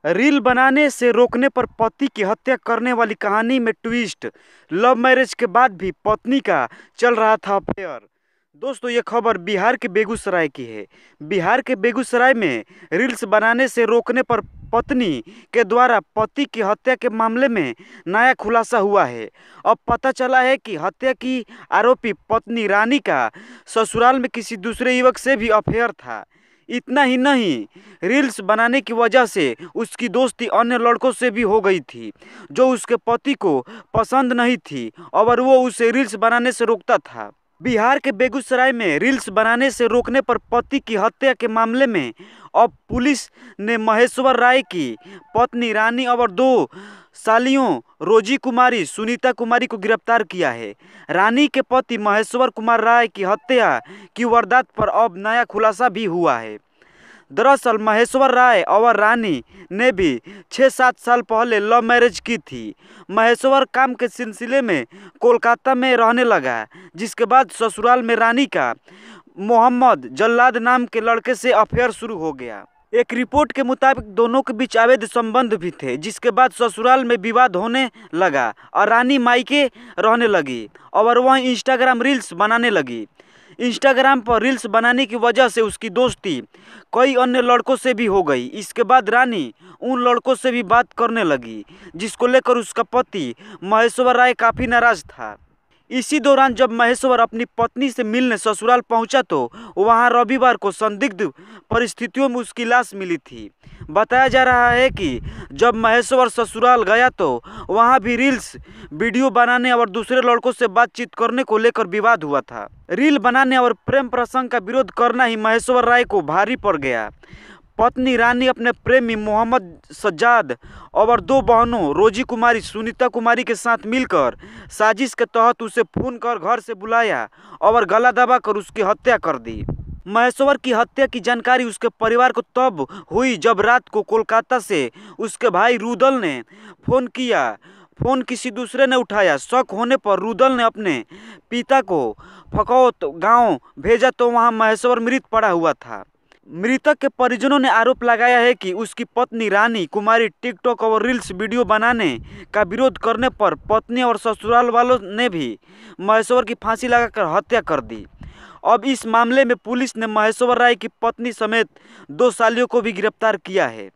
Reel बनाने से रोकने पर पति की हत्या करने वाली कहानी में ट्विस्ट। लव मैरिज के बाद भी पत्नी का चल रहा था अफेयर। दोस्तों, ये खबर बिहार के बेगूसराय की है। बिहार के बेगूसराय में रील्स बनाने से रोकने पर पत्नी के द्वारा पति की हत्या के मामले में नया खुलासा हुआ है। अब पता चला है कि हत्या की आरोपी पत्नी रानी का ससुराल में किसी दूसरे युवक से भी अफेयर था। इतना ही नहीं, रील्स बनाने की वजह से उसकी दोस्ती अन्य लड़कों से भी हो गई थी, जो उसके पति को पसंद नहीं थी और वो उसे रील्स बनाने से रोकता था। बिहार के बेगूसराय में रील्स बनाने से रोकने पर पति की हत्या के मामले में अब पुलिस ने महेश्वर राय की पत्नी रानी और दो सालियों रोजी कुमारी सुनीता कुमारी को गिरफ्तार किया है। रानी के पति महेश्वर कुमार राय की हत्या की वारदात पर अब नया खुलासा भी हुआ है। दरअसल महेश्वर राय और रानी ने भी 6-7 साल पहले लव मैरिज की थी। महेश्वर काम के सिलसिले में कोलकाता में रहने लगा, जिसके बाद ससुराल में रानी का मोहम्मद जल्लाद नाम के लड़के से अफेयर शुरू हो गया। एक रिपोर्ट के मुताबिक दोनों के बीच अवैध संबंध भी थे, जिसके बाद ससुराल में विवाद होने लगा और रानी मायके रहने लगी और वह इंस्टाग्राम रील्स बनाने लगी। इंस्टाग्राम पर रील्स बनाने की वजह से उसकी दोस्ती कई अन्य लड़कों से भी हो गई। इसके बाद रानी उन लड़कों से भी बात करने लगी, जिसको लेकर उसका पति महेश्वर राय काफ़ी नाराज था। इसी दौरान जब महेश्वर अपनी पत्नी से मिलने ससुराल पहुंचा तो वहां रविवार को संदिग्ध परिस्थितियों में उसकी लाश मिली थी। बताया जा रहा है कि जब महेश्वर ससुराल गया तो वहां भी रील्स वीडियो बनाने और दूसरे लड़कों से बातचीत करने को लेकर विवाद हुआ था। रील बनाने और प्रेम प्रसंग का विरोध करना ही महेश्वर राय को भारी पड़ गया। पत्नी रानी अपने प्रेमी मोहम्मद सज्जाद और दो बहनों रोजी कुमारी सुनीता कुमारी के साथ मिलकर साजिश के तहत उसे फोन कर घर से बुलाया और गला दबाकर उसकी हत्या कर दी। महेश्वर की हत्या की जानकारी उसके परिवार को तब हुई जब रात को कोलकाता से उसके भाई रुदल ने फोन किया। फोन किसी दूसरे ने उठाया। शक होने पर रुदल ने अपने पिता को फकौत गांव भेजा तो वहां महेश्वर मृत पड़ा हुआ था। मृतक के परिजनों ने आरोप लगाया है कि उसकी पत्नी रानी कुमारी टिकटॉक और रील्स वीडियो बनाने का विरोध करने पर पत्नी और ससुराल वालों ने भी महेश्वर की फांसी लगाकर हत्या कर दी। अब इस मामले में पुलिस ने महेश्वर राय की पत्नी समेत 2 सालियों को भी गिरफ्तार किया है।